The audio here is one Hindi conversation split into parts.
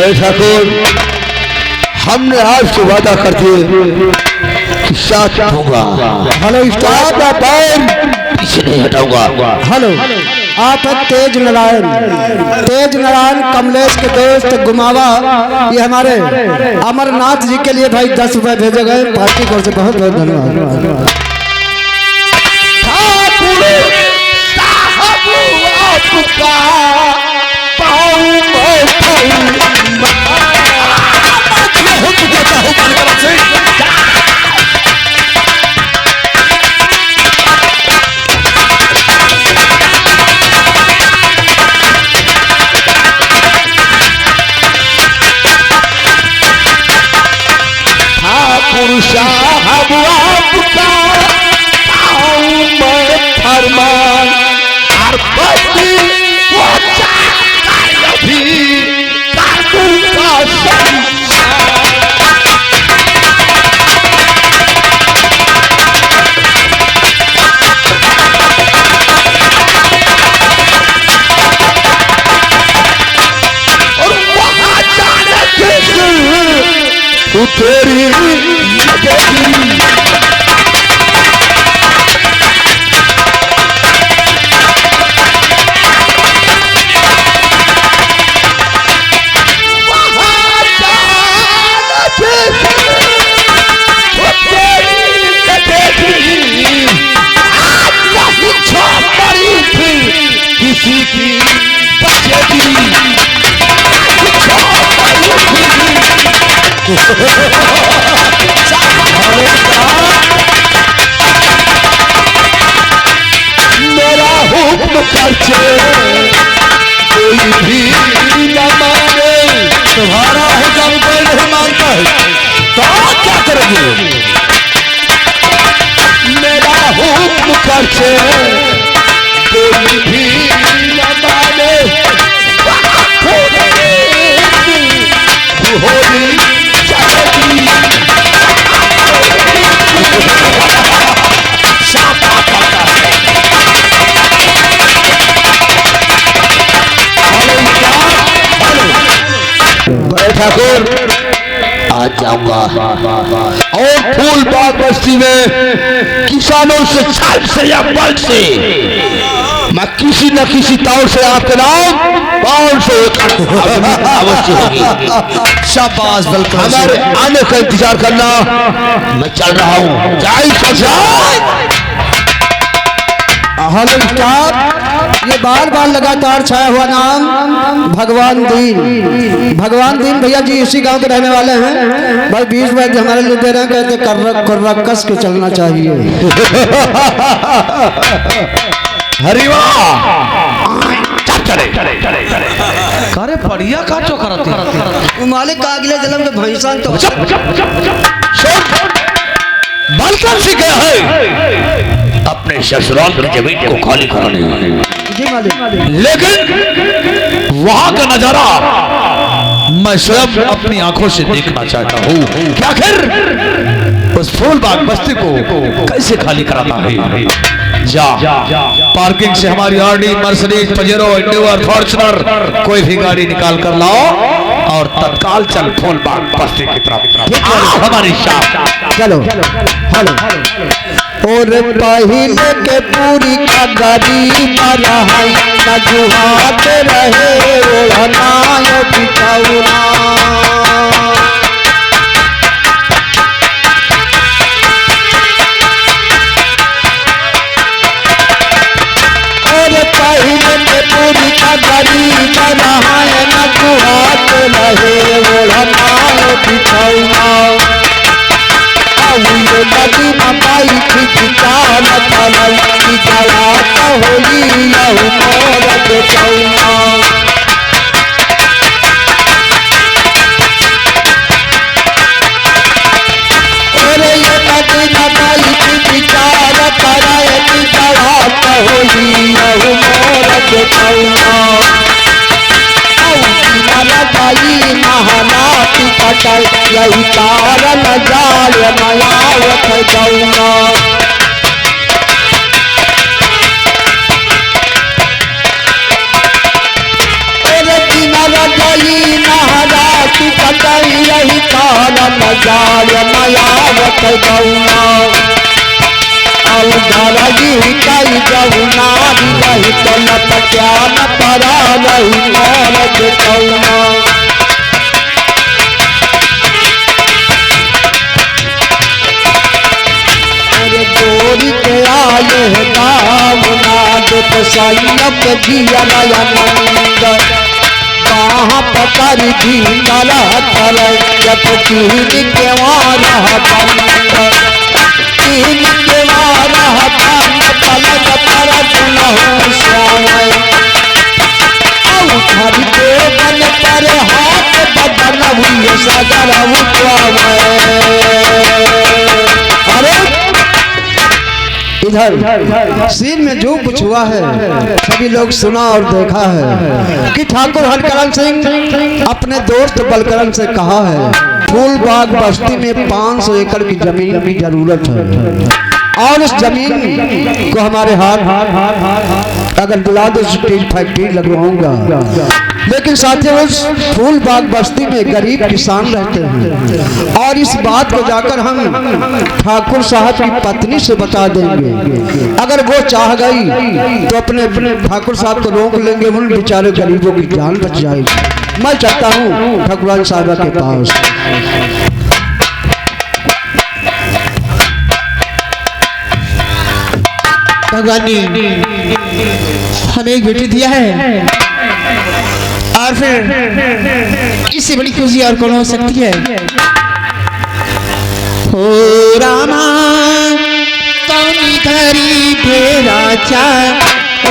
बड़े ठाकुर, हमने आज से वादा कर दिए कि साथ होगा। हेलो स्टाफ का पैर पीछे नहीं हटाऊंगा। हेलो, आप हैं तेज नारायण, तेज नारायण कमलेश के दोस्त गुमावा। ये हमारे अमरनाथ जी के लिए भाई 10 रुपए भेजे गए पार्टी को, से बहुत बहुत धन्यवाद। फरमान और बस्ती वो भी का और वहाँ जाने के तू तेरी किसी की मेरा हुक्म करके कोई भी न माने। तुम्हारा हुक्म कोई नहीं मानता है तो आप क्या करोगे? मेरा हुक्म करके कोई भी न माने। होली चलेगी बड़े ठाकुर आज जाऊंगा और फूल बाग बस्ती में किसानों से छाल से या बल से मैं किसी न किसी तौर से आपके नाम बाउल से अवश्य होगी। शाबाश, बिल्कुल हमारे आने का इंतजार करना। मैं चल रहा हूँ। हेलो स्टाफ, ये बार बार लगातार छाया हुआ नाम भगवान दीन। भगवान दीन भैया जी इसी गांव के रहने वाले हैं भाई। 20 रुपए हमारे लिए दे रहे हैं, कहते कर्रा कस के चलना चाहिए। हरिवा अरे बढ़िया का चो करते मालिक का अगले जन्म में भैंसा तो बालकन से गया है अपने ससुराल की जमीन को खाली कराने। लेकिन वहां का नजारा मैं स्वयं अपनी आंखों से देखना चाहता हूँ कि आखिर उस फूलबाग बस्ती को कैसे खाली कराना है। जा पार्किंग से हमारी RD, Mercedes, Pajero, Endeavour, Fortuner कोई भी गाड़ी निकाल कर लाओ और तत्काल चल फूलबाग बस्ती की तरफ। हमारी शाम चलो। हेलो, और पहले के पूरी का गाड़ी मारा है न जुहात रहे ओढ़ना बिछौना। पूरी का गरी बनाए न जुहात रहे ओढ़ना बिछौना। नदी मकाई खिचाल तलल की जलात होली यहू मोर बेचौना। अरे ये नदी मकाई खिचाल तलल की जलात होली यहू मोर बेचौना। जाई महानाती कटल यही कारण जाल मयावत जाऊंगा। दिन रजाई नहरा जाड़ नयावत गौना और धरगी कई जौना रही तो लपट्या न पड़ा रही मरद कौना गोरी के आए दावना दुख सैनक जिया नयनंद बाह पकड़ दी तला थल जब कीन के वारा बंद कीन के वारा बंद पलक पर दुनहु स्वाय औ घर के बन पर हाथ बदन हुई सगर उठावे अरे इधर सीन में जो कुछ हुआ है सभी लोग सुना और देखा है कि ठाकुर हरकरण सिंह अपने दोस्त बलकरण से कहा है फूलबाग बस्ती में 500 एकड़ की जमीन की जरूरत है और उस जमीन को हमारे हाथ अगर दिला दो स्टील फैक्ट्री लगवाऊंगा लेकिन साथियों उस फूलबाग बस्ती में गरीब किसान रहते हैं और इस बात को जाकर हम ठाकुर साहब की पत्नी से बता देंगे अगर वो चाह गई तो अपने ठाकुर साहब को रोक लेंगे उन बेचारे गरीबों की जान बच जाएगी मैं चाहता हूँ ठाकुरान साहब के पास भगवान ने हमें एक बेटी दिया है और फिर इससे बड़ी खुशी और कौन हो सकती है हो रामा कौनी धरी भेराचा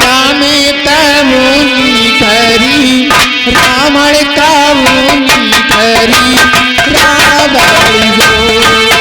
रामे तमुनी धरी रावण कामुनी धरी रावण रावण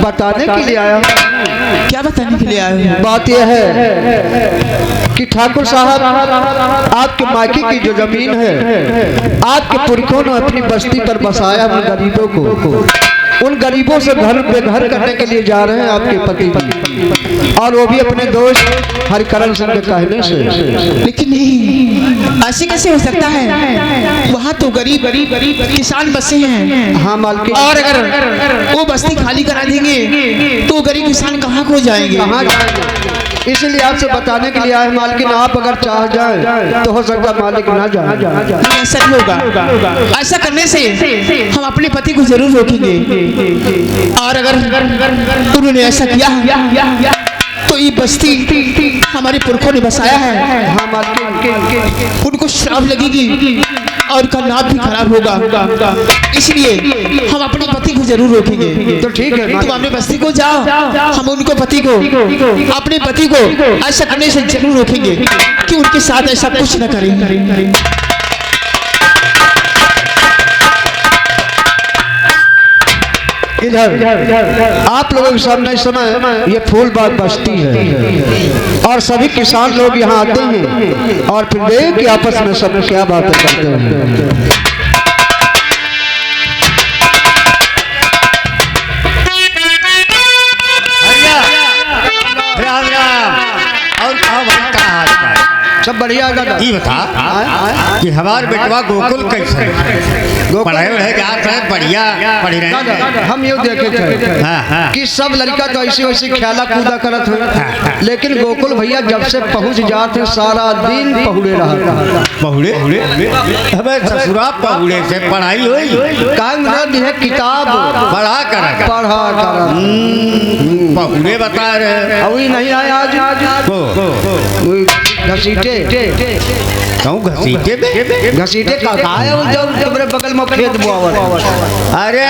बताने के लिए आया हूँ। क्या बताने के लिए आए हो? बात यह है कि ठाकुर साहब आपके मायके की जो जमीन है, आपके पुरखों ने अपनी बस्ती पर बसाया उन गरीबों को, उन गरीबों से घर बेघर करने के लिए जा रहे हैं आपके पति जी, और वो भी अपने दोस्त हरिकरण सिंह के कहने से। लेकिन नहीं, ऐसे कैसे हो सकता है? वहाँ तो गरीब किसान बसे हैं। हाँ मालकिन। और अगर वो बस्ती खाली करा देंगे तो गरीब किसान कहाँ खो जाएंगे? कहाँ जाएंगे? इसलिए आपसे बताने के लिए आए मालकिन, आप अगर चाह जाए तो हो सकता है मालिक ना जाए। नहीं, ऐसा नहीं होगा। ऐसा करने से हम अपने पति को जरूर रोकेंगे, और अगर उन्होंने ऐसा किया तो ये बस्ती हमारे पुरखों ने बसाया है। हाँ मालकिन। उनको श्राप लगेगी और उनका नाम भी खराब होगा, इसलिए हम अपने पति को जरूर रोकेंगे। तो ठीक है, तुम अपने बस्ती को जाओ, हम उनको पति को, अपने पति को ऐसा करने से जरूर रोकेंगे कि उनके साथ ऐसा कुछ न करें। इधर आप लोगों के सामने इस समय ये फूलबाग बस्ती है, और सभी किसान लोग यहाँ आते हैं और फिर देख कि आपस में सब क्या बातें करते हैं। सब बढ़िया दादा। ये बता कि हमारे बेटवा गोकुल कैसे पढ़ाई वढ़ाई जात है, बढ़िया पढ़ी रहे हैं। हम ये देखे थे कि सब लड़का तो ऐसे वैसे खेला कूदा करत है, लेकिन गोकुल भैया जब से पहुंच जाते सारा दिन पहुड़े रहा। पहुड़े हमें ससुरा पहुड़े से पढ़ाई हुई काम है किताब पढ़ा कर पहुड़े बता रहे। अभी नहीं आया आज घसीटे घसीटे में घसीटे का है जो तुम्हारे बगल में खेत बुआवर। अरे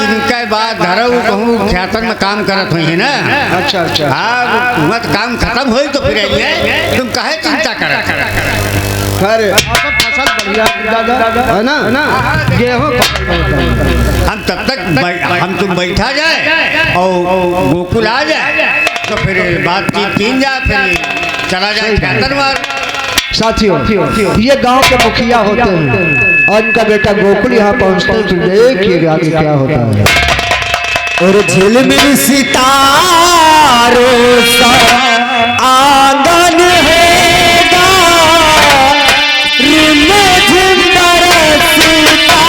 इनका बात धरो कहूँ खेतन में काम करत हुई है ना। अच्छा अच्छा। हाँ मत काम खत्म हो तो फिर आइए, तुम काहे चिंता कर। अरे फसल बढ़िया दादा है ना, गेहूँ हम तब तक हम तुम बैठा जाए और गोकुल आ जाए तो फिर बातचीत की जाए, फिर चला जाए खेतन मार। साथियों ये गांव के मुखिया होते हैं और इनका बेटा गोकुल यहाँ पहुँचते हैं, तो देखिएगा आगे क्या होता है। और झिलमिल सितारों सा आंगन हैगा, रिमझिम बरसता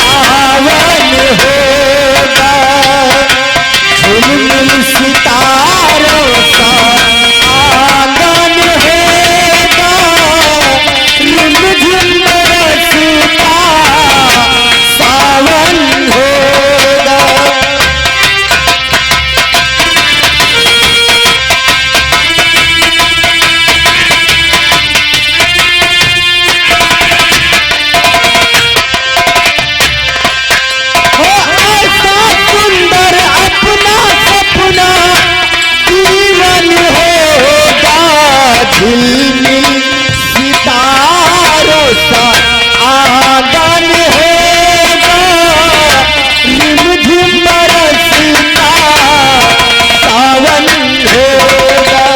सावन होगा। झिलमिल सितारों सा आंगन हैगा, रिमझिम बरसता सावन होगा। झिलमिल सितारों सा आंगन हैगा, रिमझिम बरसता सावन होगा।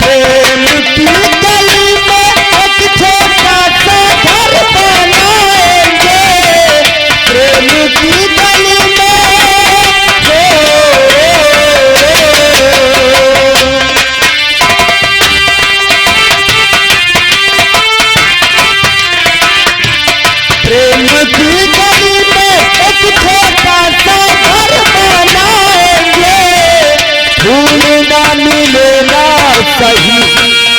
प्रेम की गली में एक छोटा सा घर बनाएंगे, प्रेम की गली में प्रेम की गली में एक छोटा सा घर बनाएंगे। फूल ना मिले ना सही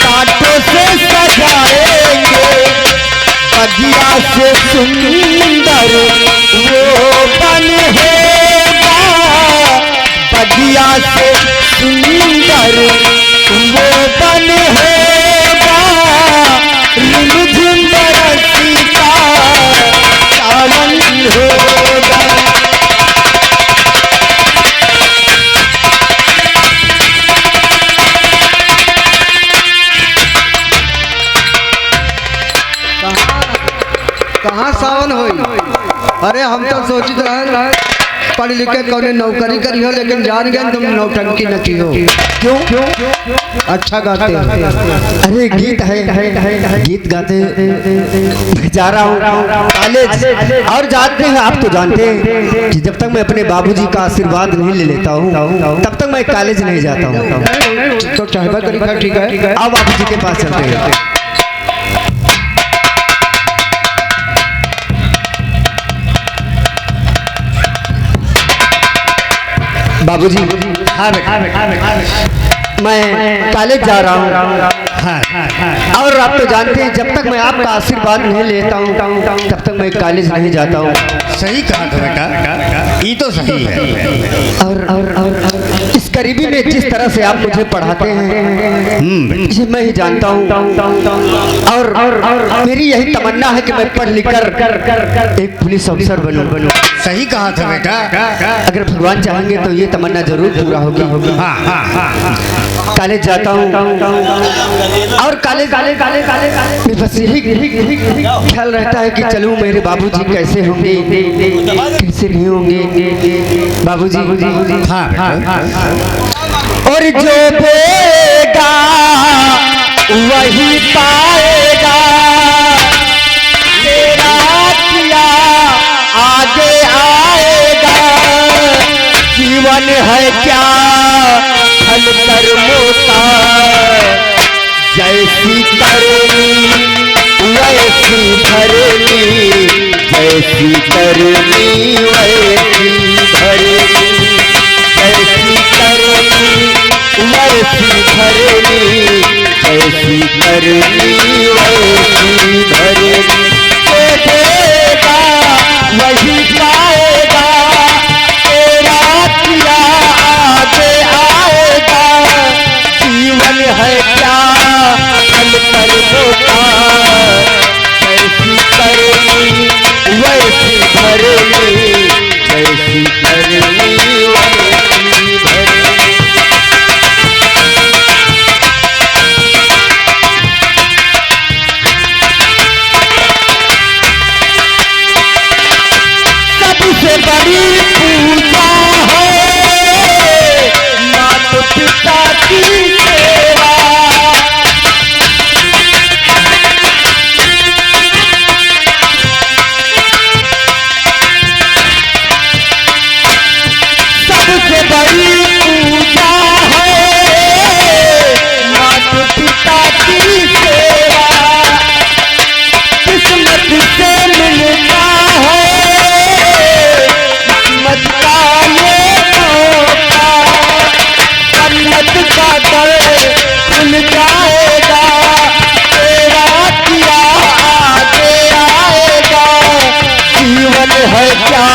कांटों से सजाएंगे, बगिया से सुंदर वो बन होगा, बगिया से सुंदर वो बन होगा। रिमझिम बरसता सावन होगा। कहाँ सावन होई? अरे हम तो सोचित रहे पढ़ लिख के कौने नौकरी करी हो, लेकिन जान गए तुम नौटंकी नची हो। क्यों? अच्छा गाते हो। अरे गीत है, गीत गाते मैं जा रहा हूँ कॉलेज। और जानते हैं, आप तो जानते हैं कि जब तक मैं अपने बाबूजी का आशीर्वाद नहीं ले लेता हूँ तब तक मैं कॉलेज नहीं जाता हूँ। तो चाहबा करी खा, ठीक है। अब बाबूजी के पास चलते हैं। बाबूजी, हाँ बेटा, मैं कॉलेज जा रहा हूँ और आप तो जानते हैं जब तक मैं आपका आशीर्वाद नहीं लेता हूँ तब तक मैं कॉलेज नहीं जाता हूँ। सही कहा था बेटा, ये तो सही है। और इस गरीबी में जिस तरह से आप मुझे पढ़ाते हैं ये मैं ही जानता हूँ। और मेरी यही तमन्ना है कि मैं पढ़ लिख कर एक पुलिस अफसर बनूं। सही कहा था बेटा। अगर भगवान चाहेंगे तो ये तमन्ना जरूर पूरा होगी। कॉलेज जाता हूँ और कॉलेज में बस यही ख्याल रहता है कि चलूँ मेरे बाबूजी कैसे होंगे कैसे नहीं होंगे। बाबूजी, हाँ, और जो देगा वही पाएगा, तेरा किया आगे आएगा। जीवन है क्या फल कर्मों का, जैसी करनी वैसी भरनी, जैसी करनी वैसी भरनी, जैसी करनी वैसी भरनी, जैसी करनी वैसी भरनी। देगा वही पाएगा, तेरा किया आगे आएगा। जीवन है क्या फल कर्मों का, जैसी करनी वैसी भरनी, जैसी करनी वैसी भरनी। सबसे बड़ी पूजा है माता पिता की सेवा। सबसे बड़ी पूजा है माता पिता की सेवा। किस्मत से मिलता है किस्मत का ये मौका, जन्नत का दर खुल जाएगा, तेरा किया आगे आएगा। जीवन है क्या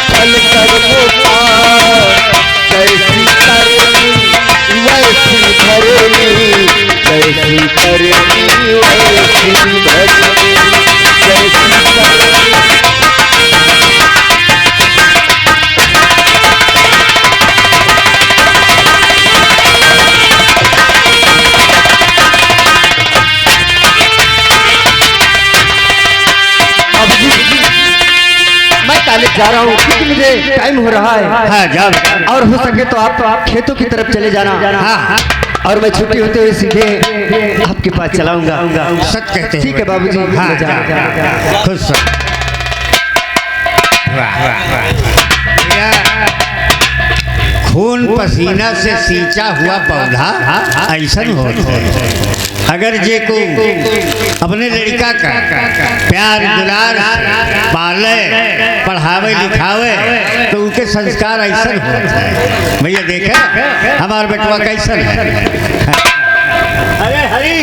फल कर्मों का, जैसी करनी वैसी भरनी, जैसी करनी वैसी भरनी, जैसी करनी। मैं कॉलेज जा रहा हूँ क्योंकि मुझे टाइम हो रहा है। हाँ, जाओ। और हो सके तो आप खेतों की तरफ चले जाना। हाँ, और मैं छुट्टी होते हुए सीधे आपके पास चलाऊंगा। सच कहते हैं। ठीक है बाबूजी। हाँ, मैं जा रहा हूँ। खुश रहो। वाह, वाह, वाह। या, खून पसीना से सींचा हुआ पौधा ऐसा होता है। अगर जे को अपने लड़का का प्यार दुलार पाले पढ़ावे लिखावे तो उनके संस्कार ऐसा होता है। भैया देखे हमारा बेटवा कैसा है। अरे हरी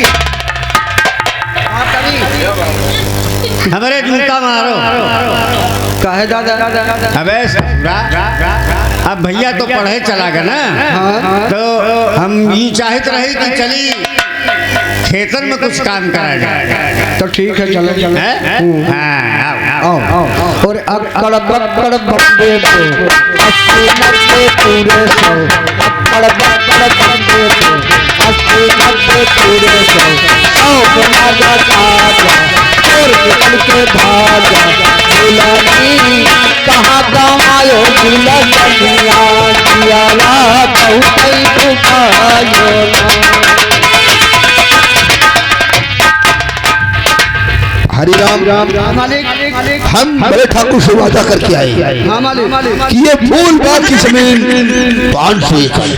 हमारे जूता मारो। काहे दादा? अबे अब भैया तो पढ़े चला गया ना, तो हम ये चाहते रहे कि चली खेतन में कुछ काम करा जाए। तो ठीक है, चलो चलो। हाँ, आओ। और अकड़ बकड़ बम्बे को 80-90 पूरे 100, अकड़ बकड़ बम्बे को 80-90 पूरे 100, 100 बना जा और निकल के भागा दुलानी कहाँ गवायो दिला दुनिया जियाला बहुत पुकारो हरि राम राम मालिक हम बड़े ठाकुर से वादा करके आए हाँ मालिक कि ये फूल बाग की जमीन 500 एकड़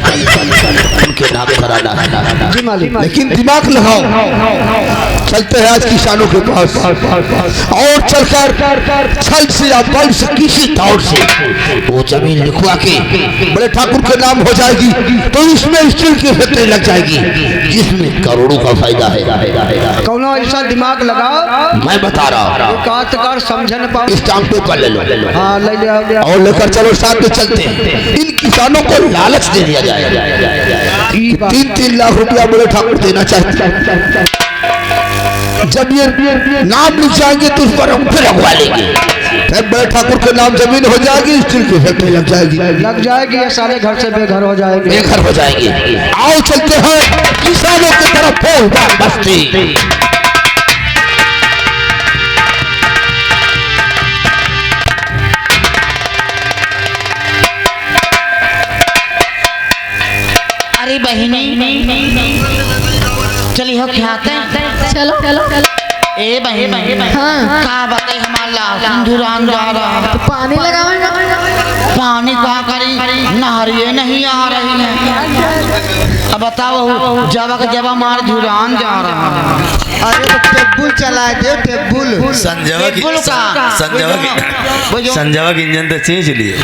उनके नाम कराना है। जी मालिक लेकिन दिमाग लगाओ, चलते हैं आज किसानों के पास और चलकर छल से या बल से किसी तौर से वो जमीन लिखवा के बड़े ठाकुर के नाम हो जाएगी तो इसमें स्टील की फैक्ट्री लग जाएगी जिसमें करोड़ों का फायदा है। कौनो ऐसा दिमाग लगाओ मैं बता रहा हूँ, काश्तकार समझ न पाओ। इस टाइम पेपर ले लो हाँ ले ले और लेकर चलो, साथ में चलते हैं। इन किसानों को लालच दे दिया जाएगा कि 3-3 लाख रुपया बड़े ठाकुर देना चाहते हैं। जब ये नाम लिख जाएंगे तो उस पर हम फिर अगवा लेंगे, फिर बड़े ठाकुर के नाम जमीन हो जाएगी, स्टील की फैक्ट्री लग जाएगी, ये सारे घर से बेघर हो जाएंगे। बेघर हो जाएंगे। आओ चलते हैं किसानों की तरफ फूल बाग बस्ती। अरे बहिनी चली हो खाते चलो चलो ए बहिनी हाँ। का बताई हमारा सिंधुरान जा रहा है, पानी लगाओ पानी का करी नहरिए नहीं आ रही है। अब बताओ जब हमारे धुरान जा रहा है। अरे तो टेबुल चलाए दे टेबुल संजवा की टेबुल का संजवा की इंजन तो चेंज लिए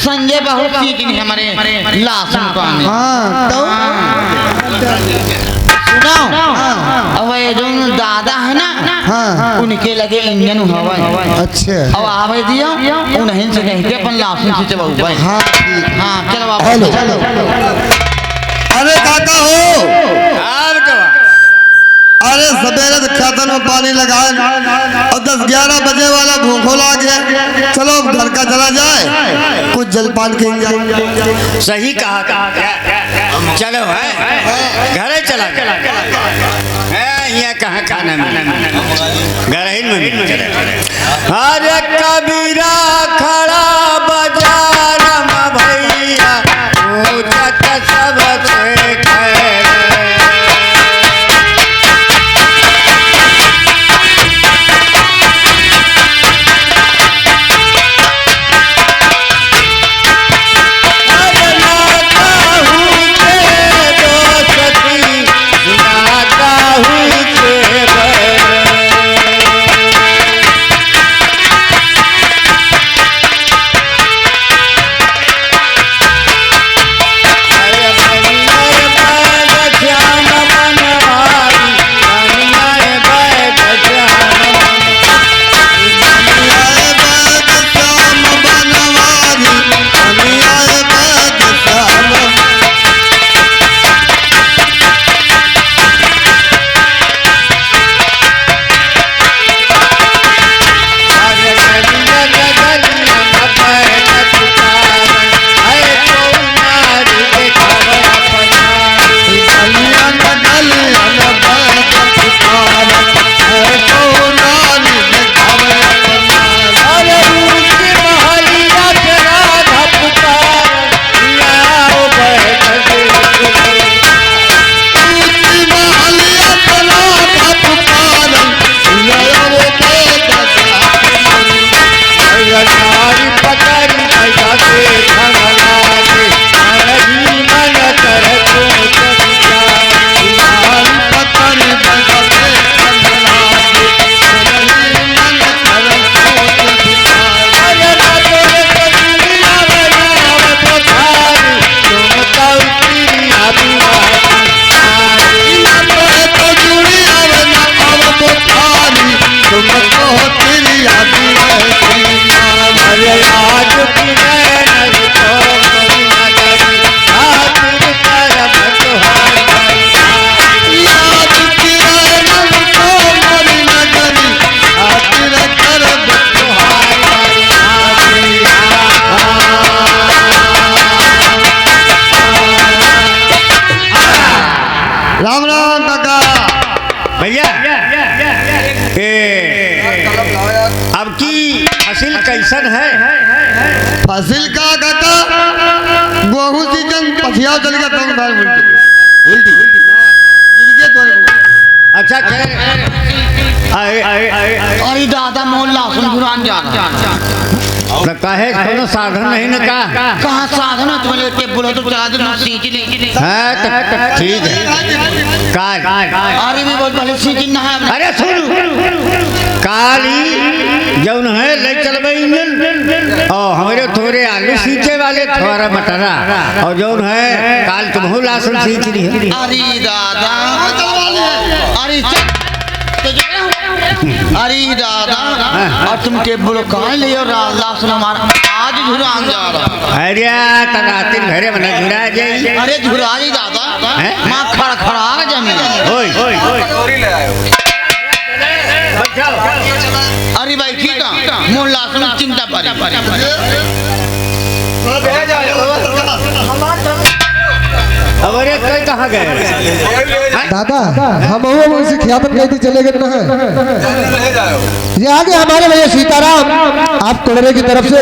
संजय बहुत ठीक नहीं हमारे लाशन पानी। हाँ तो सुनो अब ये जो दादा है ना हाँ उनके लगे इंजन हवा अच्छा अब आवे दियो उन्हें से कह के अपन लाशन से चबाऊ भाई। हाँ ठीक हाँ चलो वापस चलो। अरे काका हो, अरे सवेरे से खेतन में पानी लगाए और 10-11 बजे वाला भूखो ला गया। चलो घर का चला जाए, कुछ जलपान के सही कहा चलो है घरे चला यहाँ कहाँ खाना घर ही में। अरे कबीरा खड़ा बाजार में भैया पूछत सबसे खैर। अब की फसिल कैसन है? फसिल का कहता गेहूं सीजन पथिया चल गया तुम बार उल्टी अच्छा अरे दादा मोहल्ला सुन गुरान जाना कहे कोनो साधन नहीं न का? कहाँ साधन है तुम्हारे इतने बोलो तो चला दो ना सींच ले। हाँ तो ठीक है। काल अरे भी बहुत पहले सींच ना है। अरे सुन काली जौन है ले चलबे इंजन और हमारे थोड़े आलू सींचे वाले थोड़ा मटरा और जौन है काल तुम लासन सींच रही है। अरे दादा अरे दादा और तुम के बोलो कहाँ ले और लासन हमारा आज झुरान जा रहा। अरे तनातिन घरे बना झुरा जाई। अरे झुरा जी दादा माँ खड़ा जमीन। अरे भाई ठीक है मोहल्ला सुन चिंता अरे कई कहाँ गए? दादा हम उनसे खियापत नहीं थी चले गए ना। ये आगे हमारे भैया सीताराम आप कोड़रे की तरफ से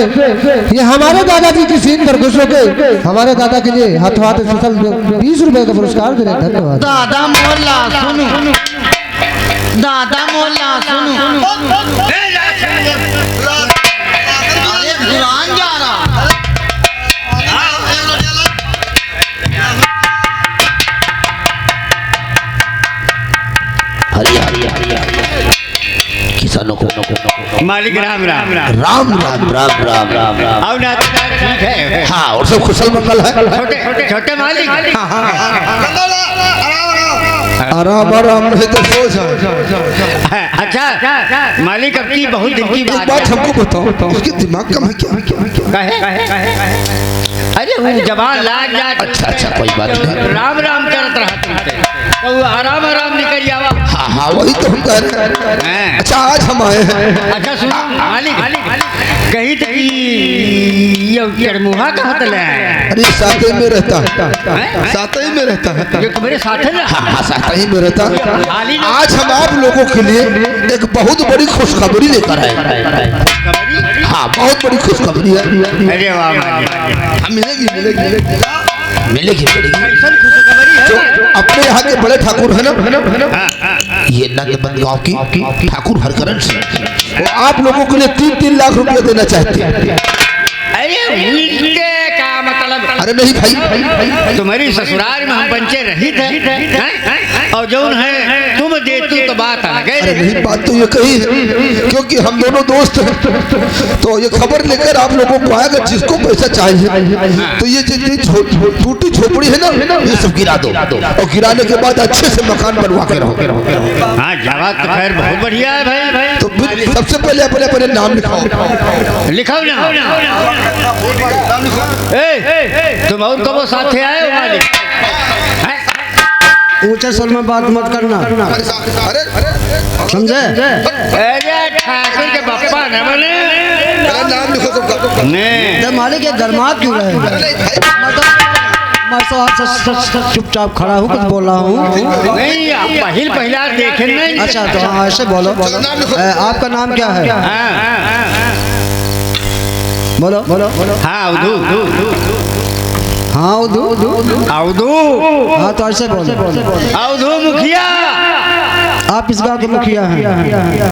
ये हमारे दादाजी की सीन पर खुश होके हमारे दादा के लिए हाथों हाथ स्पेशल 20 रुपए का पुरस्कार दे रहे हैं। धन्यवाद। दादा मोहल्ला सुनो दादा मोहल्ला सुनो अरे गुरान जा रहा। किसानों को मालिक राम राम राम राम राम राम राम राम राम। और ना ठीक है। हाँ और सब कुशल मंगल है। छोटे छोटे मालिक आराम आराम नहीं तो सो जाए। अच्छा मालिक अब की बहुत दिन की एक बात हमको बताओ उसके दिमाग का मैं क्या कहे अरे वो जवान लाग जा। अच्छा कोई बात नहीं। राम राम करत रहा तो आराम आराम निकल जावा। हाँ वही तो हम कह रहे हैं। अच्छा आज हम आए हैं। अच्छा सुनो मालिक कहीं तक ये चरमुहा कहाँ तले है? अरे साथ ही में रहता है। साथ ही में रहता है। ये तुम्हारे साथ है ना? हाँ साथ ही में रहता है। आज हम आप लोगों के लिए एक बहुत बड़ी खुशखबरी लेकर आए। हाँ बहुत बड़ी खुशखबरी है। अरे वाह मालिक मिलेगी मिलेगी जो अपने यहाँ के बड़े ठाकुर है ना ये नंदबंद गांव की ठाकुर हरकरण सिंह वो आप लोगों के लिए 3-3 लाख रुपए देना चाहते हैं। अरे उनके का मतलब? अरे नहीं भाई तुम्हारी ससुराल में हम बच्चे रही थे और जौन है तुम देती तो बात अलग है। अरे नहीं बात तो ये कही है क्योंकि हम दोनों दोस्त हैं तो ये खबर लेकर आप लोगों को आएगा जिसको पैसा चाहिए तो ये टूटी झोपड़ी है ना ये सब गिरा दो और गिराने के बाद अच्छे से मकान बनवा के रहो। हाँ जवाब तो खैर बहुत बढ़िया है भाई। तो फिर सबसे पहले अपने नाम लिखाओ ना तुम और कब साथे आए हो मालिक? ऊंचे स्वर में बात मत करना समझे। अरे ठाकुर के बापा न बने नाम लिखो सबका। नहीं मालिक ये गरमा क्यों रहे? मैं तो आपसे चुपचाप खड़ा हूँ कुछ बोल रहा हूँ। नहीं आप पहला देखे नहीं। अच्छा तो हाँ ऐसे बोलो आपका नाम क्या है? बोलो हाँ उदू हाँ तो ऐसे बोलो मुखिया आप इस गाँव के मुखिया हैं।